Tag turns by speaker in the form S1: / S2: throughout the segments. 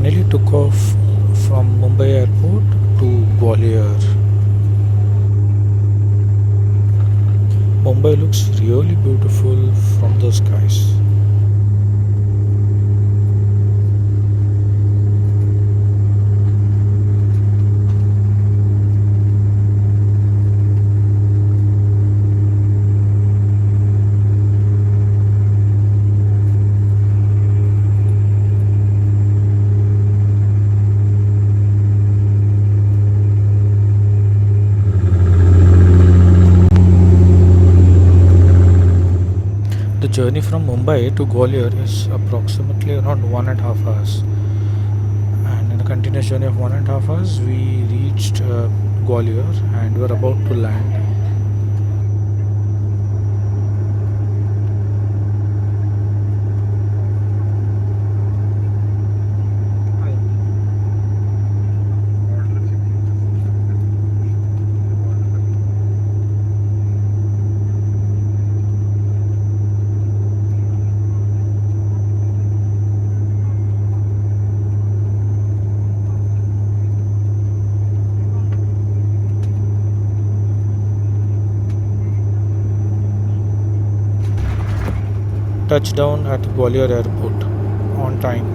S1: finally took off from Mumbai airport to Gwalior. Mumbai looks really beautiful from the skies. The journey from Mumbai to Gwalior is approximately around 1.5 hours. And in a continuous journey of 1.5 hours, we reached Gwalior and were about to land. Touchdown at Gwalior Airport on time.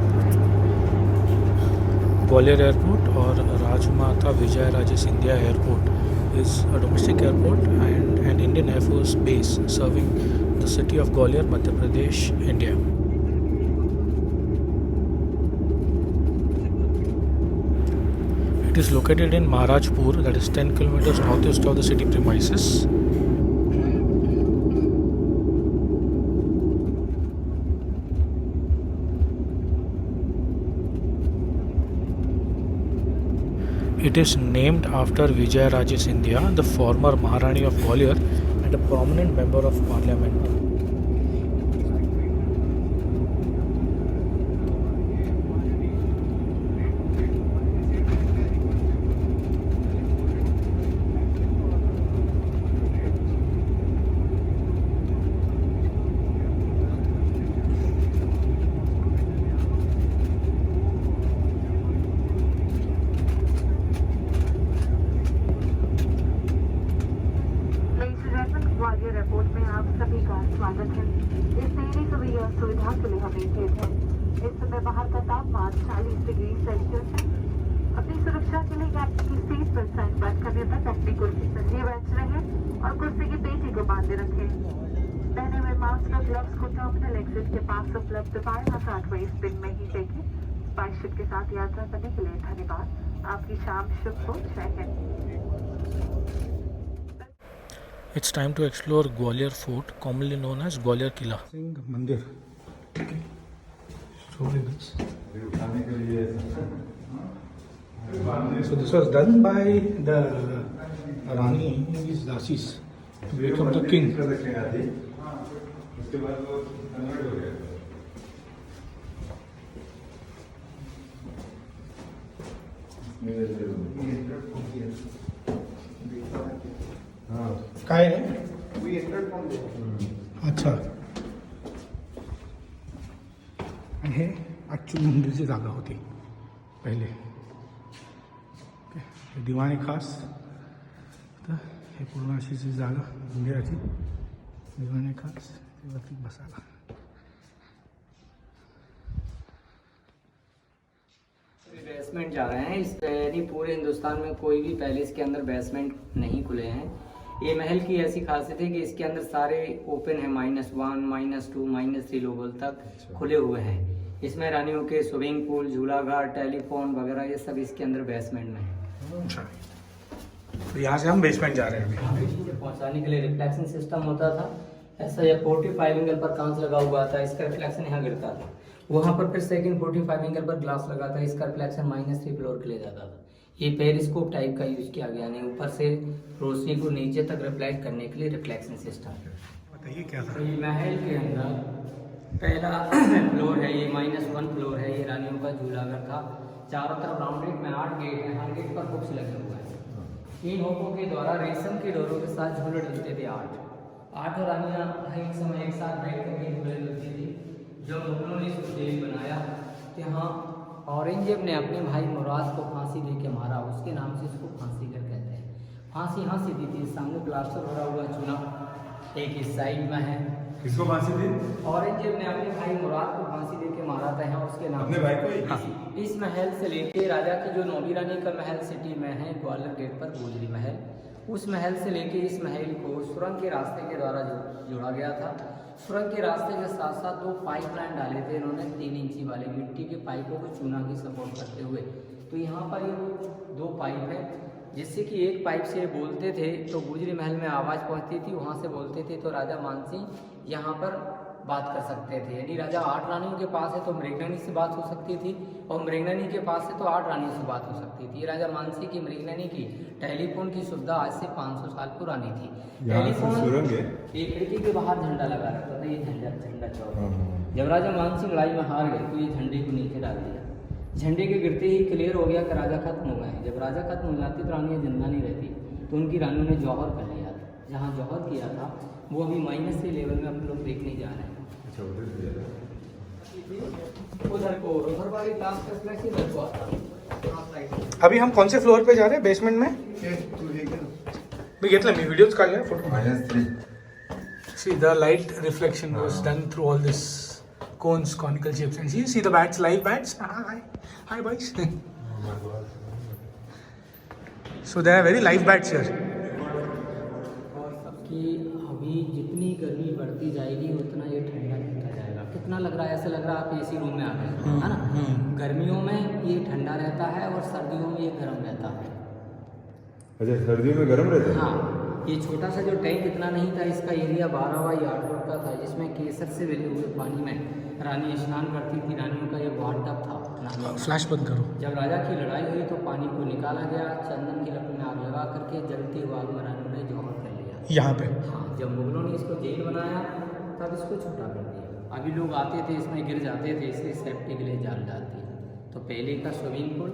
S1: Gwalior Airport or Rajmata Vijayaraje Scindia Airport is a domestic airport and an Indian Air Force base serving the city of Gwalior, Madhya Pradesh, India. It is located in Maharajpur, that is 10 kilometers northeast of the city premises. It is named after Vijayaraje Scindia, the former Maharani of Gwalior and a prominent member of parliament.
S2: Gwalior airport में आप सभी का स्वागत है। इस नई सुविधा के लिए हमें खेद है। इस समय बाहर का तापमान 40 डिग्री सेल्सियस है। अपनी सुरक्षा के लिए कैप्टन की सीट पर साइन बंद करने तक अपनी कुर्सी पर ही बैठ रहें और कुर्सी की पेटी को बांधे रखें। पहने हुए मास्क और ग्लव्स को टर्मिनल एग्जिट के पास उपलब्ध फायर हाथ वेस्ट बिन में ही फेंकें। स्पाइसशिप के साथ यात्रा करने के लिए धन्यवाद। आपकी शाम शुभ हो। जय Hind.
S1: It's time to explore Gwalior Fort, commonly known as Gwalior Kila.
S3: Singh Mandir. Okay. Slowly this. So this was done by the Rani in his dasis to become the king. काय आहे अच्छा आणि हे ॲक्च्युअल मंदिरची जागा होती पहिले okay हे दिवाणे खास तर हे पूर्ण अशीची जागा मंदिराची दिवाणे खास वरती बसायला
S4: बेसमेंट जा रहे हैं। इस यानी पूरे हिंदुस्तान में कोई भी पैलेस के अंदर बेसमेंट नहीं खुले हैं। ये महल की ऐसी खासियत है कि इसके अंदर सारे ओपन है, -1, -2, -3 लेवल तक खुले हुए हैं। इसमें रानियों के स्विमिंग पूल, झूला घाट, टेलीफोन वगैरह ये सब इसके अंदर बेसमेंट में है।
S3: अच्छा तो यहाँ से हम बेसमेंट जा रहे हैं अभी।
S4: पहुँचाने के लिए रिफ्लेक्शन सिस्टम होता था ऐसा। ये 45 एंगल पर कांच लगा हुआ था, इसका रिफ्लेक्शन यहाँ गिरता था। वहाँ पर फिर सेकंड 45 एंगल पर ग्लास लगा था, इसका रिफ्लेक्शन -3 फ्लोर के लिए जाता था। ये पेरिस्कोप टाइप का यूज किया गया, नहीं ऊपर से रोशनी को नीचे तक रिफ्लेक्ट करने के लिए रिफ्लेक्शन सिस्टम।
S3: बताइए क्या था?
S4: तो ये महल के अंदर पहला फ्लोर है, ये -1 फ्लोर है। ये रानियों का झूलाघर था। चारों तरफ बाउंड्री में 8 गेट हैं, हर गेट पर हुक्स लगे हुए हैं। 3 हुकों के द्वारा रेशम के डोरों के साथ झूले डलते थे। 8 रानियाँ एक समय एक साथ बैठ कर के झूले डलती थी। जब मुगलों ने इसको जेल बनाया, यहाँ ऑरेंज औरंगजेब ने अपने भाई मुराद को फांसी दे के मारा, उसके नाम से इसको फांसी घर कहते हैं। फांसी यहाँ से दी थी, सामने प्लास्टर भरा हुआ चूना एक इस साइड में है।
S3: किसको फांसी दी?
S4: औरंगजेब ने अपने भाई मुराद को फांसी दे के मारा था, यहाँ उसके नाम
S3: अपने भाई को ही?
S4: हाँ। इस महल से लेके राजा की जो नौमी रानी का महल सिटी में है ग्वालियर गेट पर गोजरी महल, उस महल से लेके इस महल को सुरंग के रास्ते के द्वारा जोड़ा गया था। सुरंग के रास्ते के साथ साथ 2 पाइप लाइन डाले थे इन्होंने, 3 इंची वाले मिट्टी के पाइपों को चूना की सपोर्ट करते हुए। तो यहाँ पर ये 2 पाइप हैं, जिससे कि एक पाइप से बोलते थे तो गुजरी महल में आवाज़ पहुँचती थी, वहाँ से बोलते थे तो राजा मानसिंह यहाँ पर बात कर सकते थे। यदि राजा 8 रानियों के पास है तो मृगननी से बात हो सकती थी, और मृगननी के पास है तो 8 रानियों से बात हो सकती थी। राजा मानसिंह की मृगननी की टेलीफोन की सुविधा आज से 500 साल पुरानी थी। टेलीफोन एक खिड़की के बाहर झंडा लगा रहता था, ये झंडा चौक। जब राजा मानसिंह लड़ाई में हार गए तो ये झंडे को नीचे डाल दिया। झंडे के गिरते ही क्लियर हो गया कि राजा खत्म हो गए। जब राजा खत्म हो जाती तो रानियाँ जिंदा नहीं रहती, तो उनकी रानियों ने जौहर कर लिया था। जहाँ जौहर किया था वो अभी माइनस के लेवल में अपन लोग देखने जा रहे हैं। उधर को उधर वाली क्लास का फ्लैश इधर को आता है।
S3: अभी हम कौन से फ्लोर पे जा रहे हैं? बेसमेंट में? मी घेतलं, मी व्हिडिओज काढले photo. -3. See the light reflection was done through all this cones, conical shapes, and see the bats, live bats. Hi boys. So there are very live bats here.
S4: कि अभी जितनी गर्मी बढ़ती जाएगी उतना ये ठंडा होता जाएगा। कितना लग रहा है, ऐसा लग रहा है आप एसी रूम में आ गए, है ना। गर्मियों में ये ठंडा रहता है और सर्दियों में ये गर्म रहता है।
S5: अच्छा, सर्दियों में गर्म रहता है?
S4: हाँ, ये छोटा सा जो टैंक इतना नहीं था, इसका एरिया 12 बाई 8 फुट का था, जिसमें केसर से मिले हुए पानी में रानी स्नान करती थी। रानियों का ये वाट टब था।
S3: फ्लैश बंद करो.
S4: जब राजा की लड़ाई हुई तो पानी को निकाला गया, चंदन की लकड़ी में आग लगा करके जलती हुई आग में रानियों ने जौहर कर लिया।
S3: यहाँ पे?
S4: हाँ, जब मुगलों ने इसको जेल बनाया तब इसको छोटा कर दिया। अभी लोग आते थे इसमें गिर जाते थे, इसलिए सेफ्टी के लिए जाल डालती है। तो पहले का swimming pool.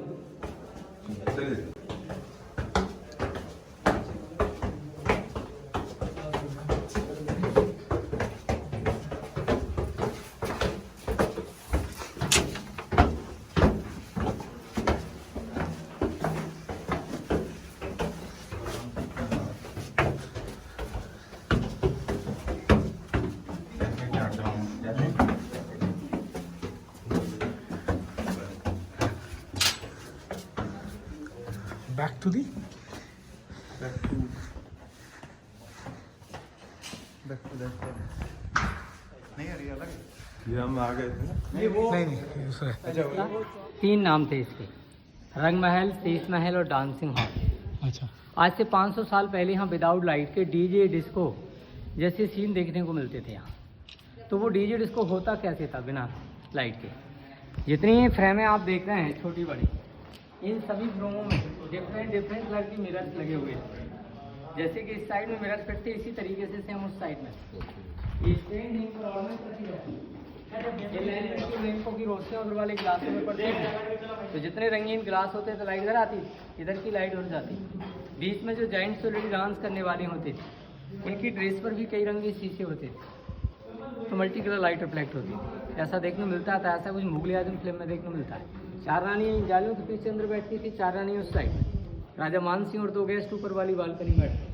S3: Back to the
S5: ये हम आ गए थे ना?
S3: नहीं दूसरा है.
S4: 3 नाम थे इसके, रंग महल, शीश महल और डांसिंग हॉल।
S3: अच्छा.
S4: आज से 500 साल पहले यहाँ विदाउट लाइट के डीजे डिस्को जैसे सीन देखने को मिलते थे यहाँ। तो वो डीजे डिस्को होता कैसे था बिना लाइट के? जितनी फ्रेमें आप देख रहे हैं छोटी बड़ी, इन सभी फ्रेमों में डिफरेंट कलर की मिरर्स लगे हुए हैं। जैसे कि इस साइड में मिरर्स फिटते, इसी तरीके से सेम उस साइड में लैंपों की रोशनी उधर वाले ग्लासों में पड़ती है। तो जितने रंगीन ग्लास होते तो लाइट इधर आती, इधर की लाइट उधर जाती। बीच में जो जाइंट्स ऑलरेडी डांस करने वाले होते थे, उनकी ड्रेस पर भी कई रंगी शीशे होते थे, तो मल्टी कलर लाइट रिफ्लेक्ट होती है। ऐसा देखने मिलता था, ऐसा कुछ मुगल आजम फिल्म में देखने मिलता है। 4 रानी जालियों के पीछे अंदर बैठती थी, 4 रानी उस साइड, राजा मानसिंह और 2 गेस्ट ऊपर वाली बालकनी में बैठते।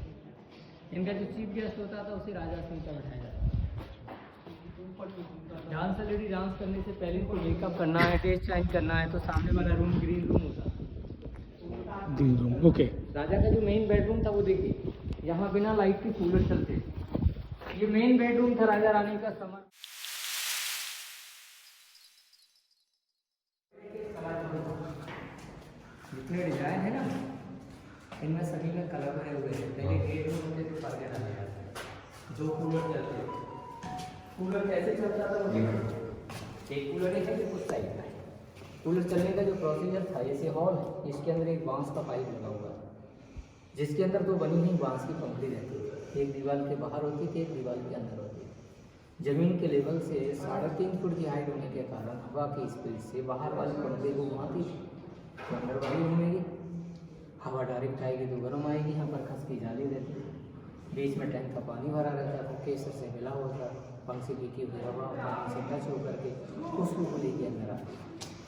S4: इनका जो चीफ गेस्ट होता था उसे राजा सिंह का बैठाया जाता। डांस ऑलरेडी डांस करने से पहले इनको मेकअप करना है, ड्रेस चेंज करना है, तो सामने वाला रूम ग्रीन रूम होता है।
S3: Green room. ओके.
S4: राजा का जो मेन बेडरूम था वो देखिए, यहाँ बिना लाइट के कूलर चलते। ये मेन बेडरूम था राजा रानी का समर। जितने डिजाइन है ना, इनमें सभी में कलर भरे हुए हैं। पहले गेट में होते थे, पर्दे डाले जाते थे, जो कूलर चलते थे। कूलर कैसे चलता था वो देखो, एक कूलर है कि कुछ साइड में कूलर चलने का जो प्रोसीजर था, जैसे हॉल है, इसके अंदर एक बांस का पाइप लगा हुआ है, जिसके अंदर 2 बनी हुई बांस की पंखड़ी रहती थी। एक दीवार के बाहर होती थी, एक दीवार के अंदर होती थी। जमीन के लेवल से 3.5 फुट की हाइट होने के कारण हवा की स्पीड से बाहर वाले पंखे को घुमाती थी, तो अंदर वाली घूमेगी। हवा डायरेक्ट आएगी तो गर्म आएगी। यहाँ पर खस की जाली रहती है, बीच में टैंक का पानी भरा रहता था, केसर से मिला होता, पंख से लीकी हुई हवा पानी से टच होकर के उस के अंदर आती।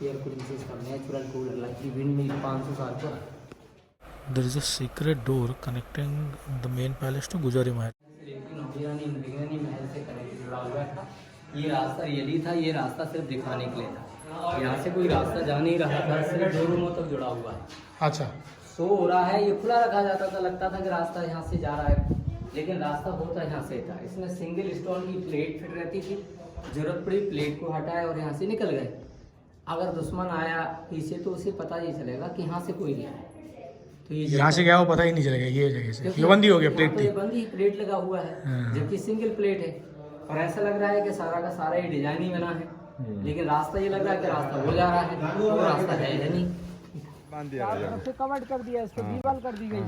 S4: Air cooling system, natural cooler, like wind mill 500 साल पुराना।
S1: There is a secret door connecting the main palace to Gujari Mahal.
S4: मृगननी महल से कनेक्ट जुड़ा हुआ था। ये रास्ता रियली था, ये रास्ता सिर्फ दिखाने के लिए था। यहाँ से कोई रास्ता जा नहीं रहा था, सिर्फ 2 रूमों तक जुड़ा हुआ है।
S3: अच्छा,
S4: शो हो रहा है, ये खुला रखा जाता था, लगता था कि रास्ता यहाँ से जा रहा है, लेकिन रास्ता होता यहाँ से था। इसमें सिंगल स्टोन की प्लेट फिट रहती थी, जरूरत पड़ी प्लेट को हटाए और यहाँ से निकल गए। अगर दुश्मन आया पीछे तो उसे पता ही चलेगा कि यहाँ से कोई नहीं है। तो ये
S3: यहाँ से गया वो पता ही नहीं चलेगा, ये जगह से
S4: क्योंकि
S3: ये बंदी हो गया,
S4: यहाँ
S3: प्लेट
S4: पे
S3: थी।
S4: बंदी प्लेट लगा हुआ है,
S3: हाँ।
S4: जबकि सिंगल प्लेट है और ऐसा लग रहा है कि सारा का सारा ये डिजाइन ही बना है, लेकिन रास्ता ये लग रहा है कि रास्ता हो जा रहा है, वो रास्ता है नहीं।
S5: बांध दिया राजा ने।
S4: से कवर कर दिया, इसको दीवार कर दी गई।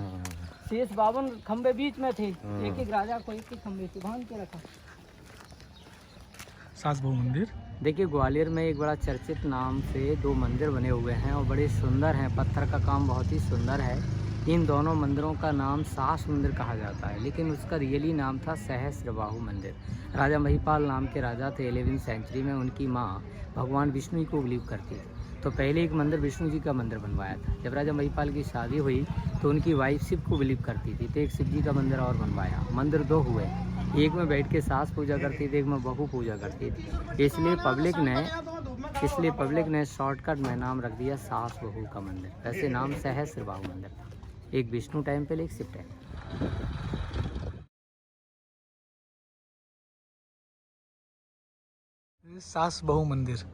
S4: शेष 52 खंबे बीच में थे, एक एक राजा को एक एक खंबे से बांध के रखा।
S3: सास बहु मंदिर।
S4: देखिए ग्वालियर में एक बड़ा चर्चित नाम से 2 मंदिर बने हुए हैं और बड़े सुंदर हैं, पत्थर का काम बहुत ही सुंदर है। इन दोनों मंदिरों का नाम सास मंदिर कहा जाता है, लेकिन उसका रियली नाम था सहस्त्रबाहु मंदिर। राजा महिपाल नाम के राजा थे 11वीं सेंचुरी में। उनकी माँ भगवान विष्णु को बिलीव करती थी, तो पहले एक मंदिर विष्णु जी का मंदिर बनवाया था। जब राजा महिपाल की शादी हुई तो उनकी वाइफ शिव को बिलीव करती थी, तो एक शिव जी का मंदिर और बनवाया। मंदिर 2 हुए, एक में बैठ के सास पूजा करती थी, एक में बहू पूजा करती थी। इसलिए पब्लिक ने शॉर्टकट में नाम रख दिया सास बहू का मंदिर। वैसे नाम सहस्त्रबाहु मंदिर था, एक विष्णु टेम्पल, एक शिव टेम्पल।
S3: सास बहु मंदिर।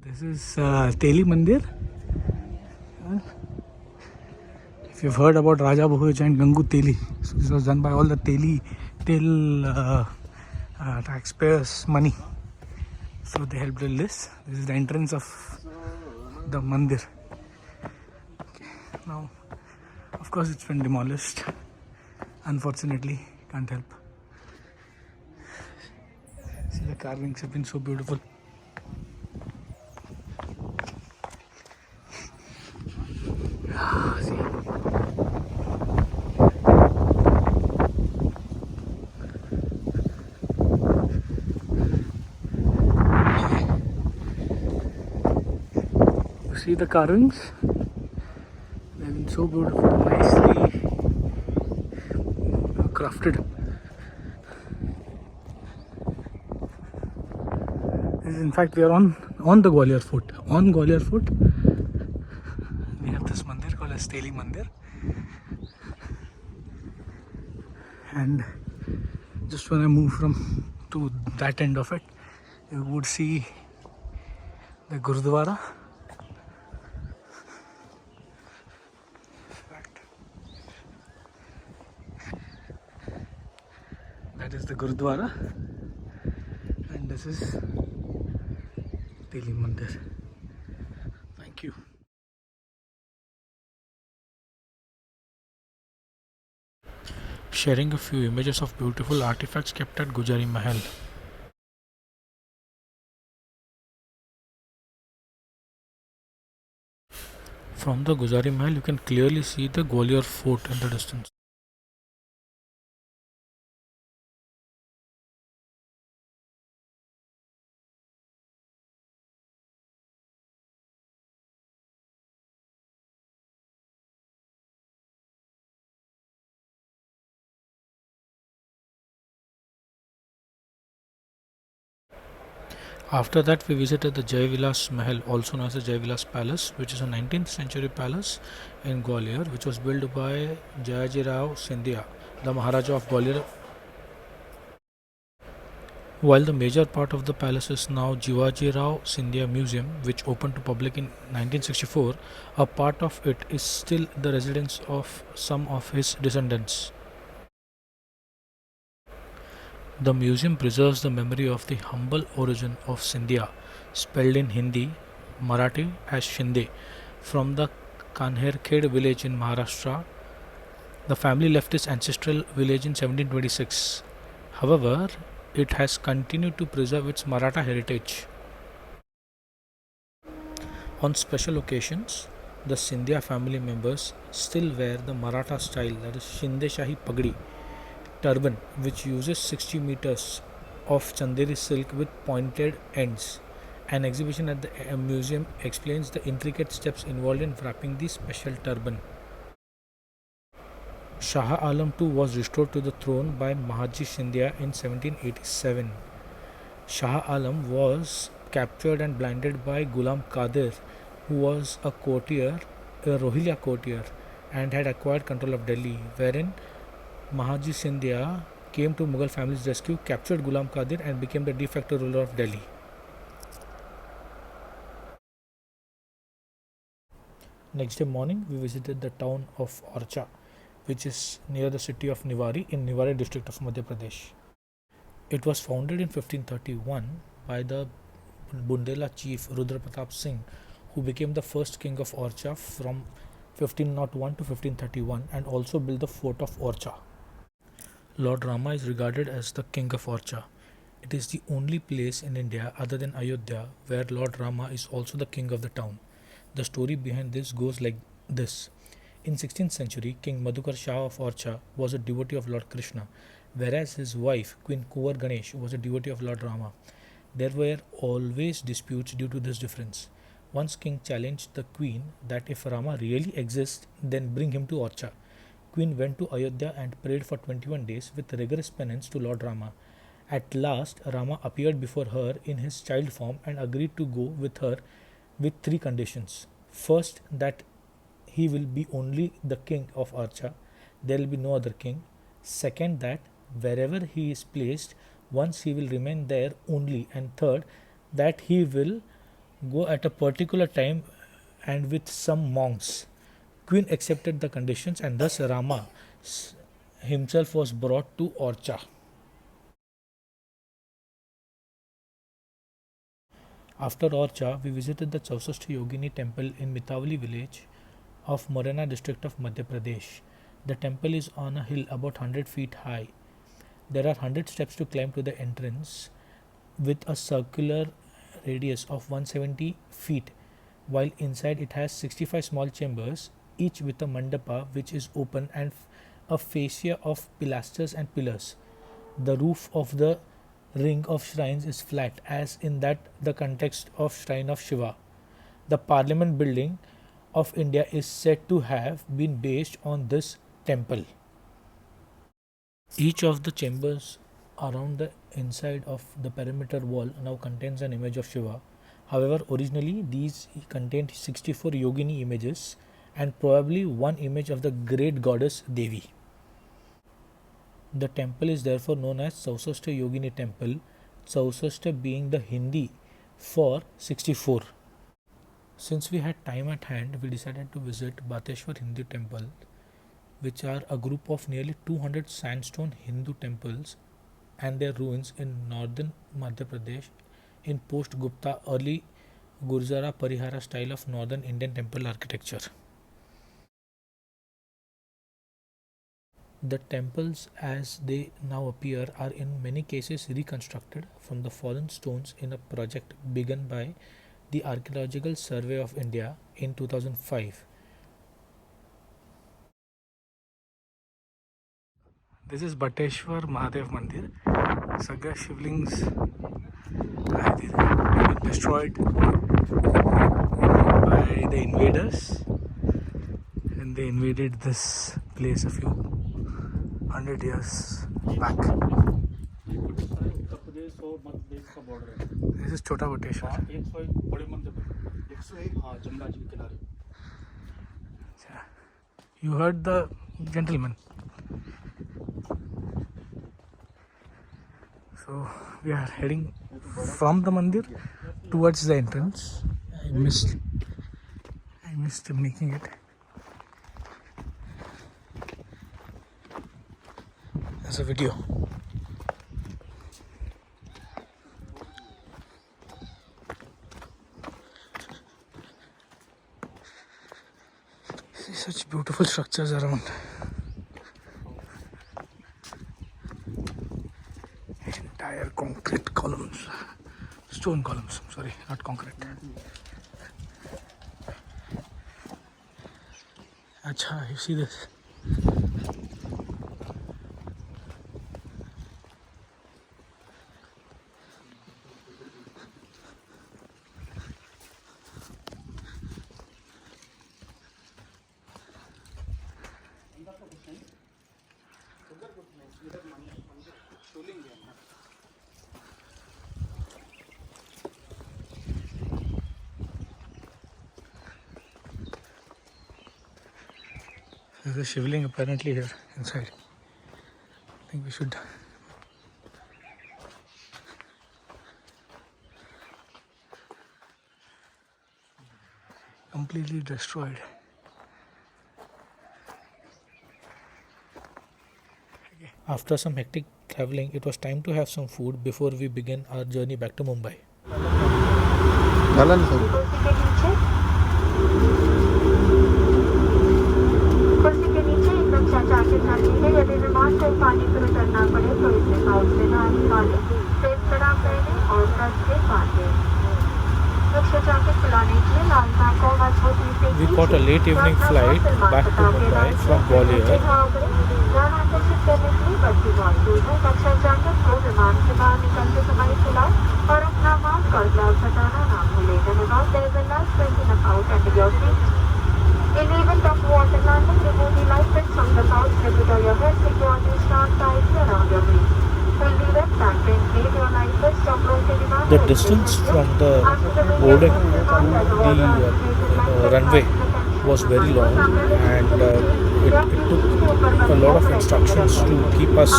S3: This is Teli Mandir. If you've heard about Raja Bhuj and Gangu Teli, so this was done by all the Tel taxpayers' money. So they helped build this. This is the entrance of the mandir. Okay. Now, of course, it's been demolished. Unfortunately, can't help. See, the carvings have been so beautiful. See. You see the carvings? They've been so beautiful, nicely crafted. This is, in fact, we are on the Gwalior Fort. On Gwalior Fort, we have this mandir called as Teli Mandir. And just when I move to that end of it, you would see the Gurudwara. That is the Gurudwara, and this is Teli Mandir. Thank you.
S1: Sharing a few images of beautiful artifacts kept at Gujari Mahal. From the Gujari Mahal, you can clearly see the Gwalior Fort in the distance. After that, we visited the Jaivilas Mahal, also known as the Jaivilas Palace, which is a 19th century palace in Gwalior, which was built by Jayaji Rao Scindia, the Maharaja of Gwalior. While the major part of the palace is now Jivaji Rao Scindia Museum, which opened to public in 1964, a part of it is still the residence of some of his descendants. The museum preserves the memory of the humble origin of Scindia, spelled in Hindi, Marathi as Shinde, from the Kanherkhed village in Maharashtra. The family left its ancestral village in 1726. However, it has continued to preserve its Maratha heritage. On special occasions, the Scindia family members still wear the Maratha style, that is Shinde Shahi Pagdi turban, which uses 60 meters of Chanderi silk with pointed ends. An exhibition at the museum explains the intricate steps involved in wrapping the special turban. Shah Alam II was restored to the throne by Mahaji Scindia in 1787. Shah Alam was captured and blinded by Ghulam Qadir, who was a courtier, a Rohilla courtier, and had acquired control of Delhi, wherein Mahaji Scindia came to Mughal family's rescue, captured Ghulam Qadir, and became the de facto ruler of Delhi. Next day morning, we visited the town of Orcha, which is near the city of Niwari in Niwari district of Madhya Pradesh. It was founded in 1531 by the Bundela chief Rudra Pratap Singh, who became the first king of Orcha from 1501 to 1531 and also built the fort of Orcha. Lord Rama is regarded as the king of Orcha. It is the only place in India other than Ayodhya where Lord Rama is also the king of the town. The story behind this goes like this. In 16th century, King Madhukar Shah of Orcha was a devotee of Lord Krishna, whereas his wife, Queen Kuvar Ganesh, was a devotee of Lord Rama. There were always disputes due to this difference. Once King challenged the Queen that if Rama really exists, then bring him to Orcha. Queen went to Ayodhya and prayed for 21 days with rigorous penance to Lord Rama. At last, Rama appeared before her in his child form and agreed to go with her with 3 conditions. First, that he will be only the king of Orcha, there will be no other king. Second, that wherever he is placed, once he will remain there only. And third, that he will go at a particular time and with some monks. Queen accepted the conditions, and thus Rama himself was brought to Orcha. After Orcha, we visited the Chausashti Yogini temple in Mitavali village of Morena district of Madhya Pradesh. The temple is on a hill about 100 feet high. There are 100 steps to climb to the entrance with a circular radius of 170 feet, while inside it has 65 small chambers, each with a mandapa which is open and a fascia of pilasters and pillars. The roof of the ring of shrines is flat, as in that the context of shrine of Shiva. The Parliament building of India is said to have been based on this temple. Each of the chambers around the inside of the perimeter wall now contains an image of Shiva. However, originally these contained 64 yogini images and probably one image of the great goddess Devi. The temple is therefore known as Chausashta Yogini Temple, Chausashta being the Hindi for 64. Since we had time at hand, we decided to visit Bateshwar Hindu Temple, which are a group of nearly 200 sandstone Hindu temples and their ruins in northern Madhya Pradesh in post-Gupta early Gurjara Parihara style of northern Indian temple architecture. The temples as they now appear are in many cases reconstructed from the fallen stones in a project begun by the Archaeological Survey of India in 2005.
S3: This is Bateshwar Mahadev Mandir. सगळ्या शिवलिंग्स आहेत इथे destroyed by the invaders, and they invaded this place a few 100 years back. This is Chota Bateshwar. You heard the gentleman. So we are heading from the mandir towards the entrance. I missed making it as a video. See such beautiful structures around. Entire concrete columns, stone columns, sorry, not concrete. अच्छा, you see this? There's a shivling apparently here inside. I think we should. Completely destroyed.
S1: After some hectic traveling, it was time to have some food before we begin our journey back to Mumbai.
S5: झालं ना sir
S2: कुर्सी के नीचे एकदम चाचा के साथ है यदि विमान को पानी पर उतरना पड़े तो इसे पाउच से ना निकालें सेफ कड़ा पहने और कस से बांधे सुरक्षा जैकेट फैलाने के लिए लाल बैग को मजबूती से
S1: We caught a late evening flight back to Mumbai from Gwalior.
S2: ध्यान आकर्षित करने के लिए बत्ती मौजूद है सुरक्षा जैकेट को विमान से बाहर निकलते समय फैलाएं और अपना मास्क और ग्लव्स हटाना ना भूलें धन्यवाद there is a large printing about under your seat. In the event of water landing, remove the life vest from the pouch, slip it on your head, secure the strap tightly around your waist. Pull the left back to inflate your life vest, stop rotating around.
S1: The distance from the boarding the runway was very long, and it took a lot of instructions to keep us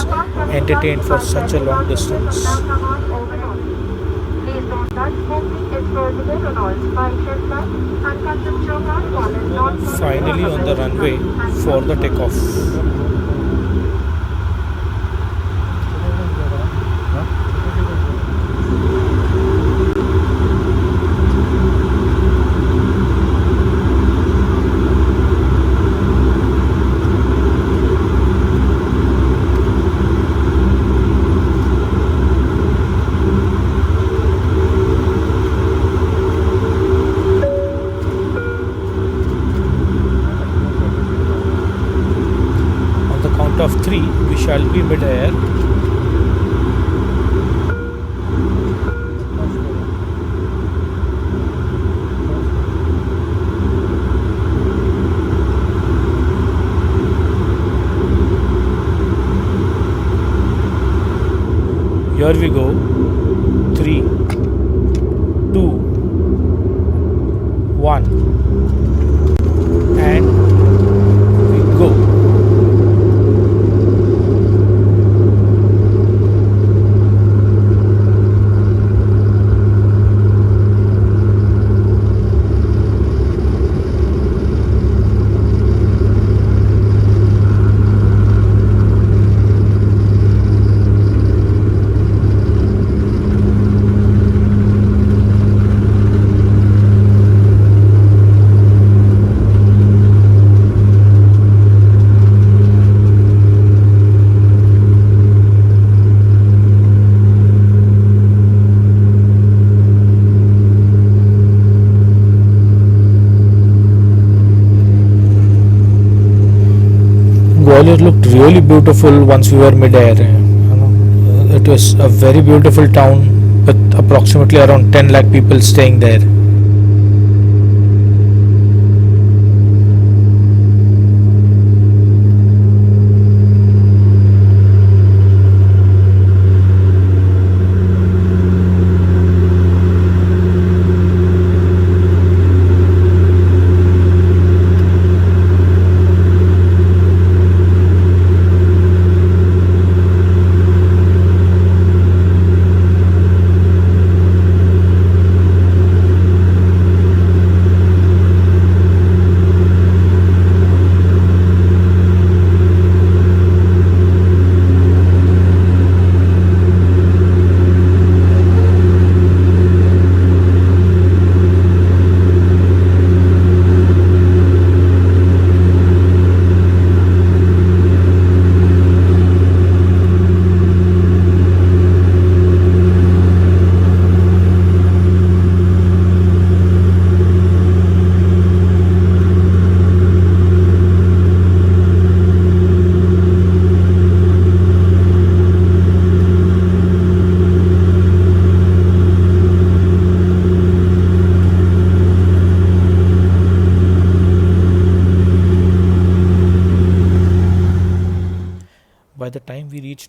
S1: entertained for such a long distance.
S2: Please don't touch smoking is prohibited on all spices and consumption of alcohol is not
S1: Finally on the runway for the takeoff. Of 3, we shall be mid-air. Here we go. 3, 2, 1, and we go. Gwalior looked really beautiful once we were mid-air. It was a very beautiful town with approximately around 10 lakh people staying there.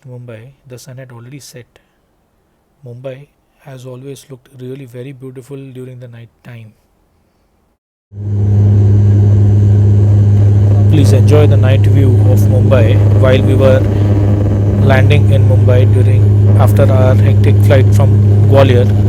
S1: reached Mumbai, the sun had already set. Mumbai, as always, looked really very beautiful during the night time. Please enjoy the night view of Mumbai while we were landing in Mumbai after our hectic flight from Gwalior.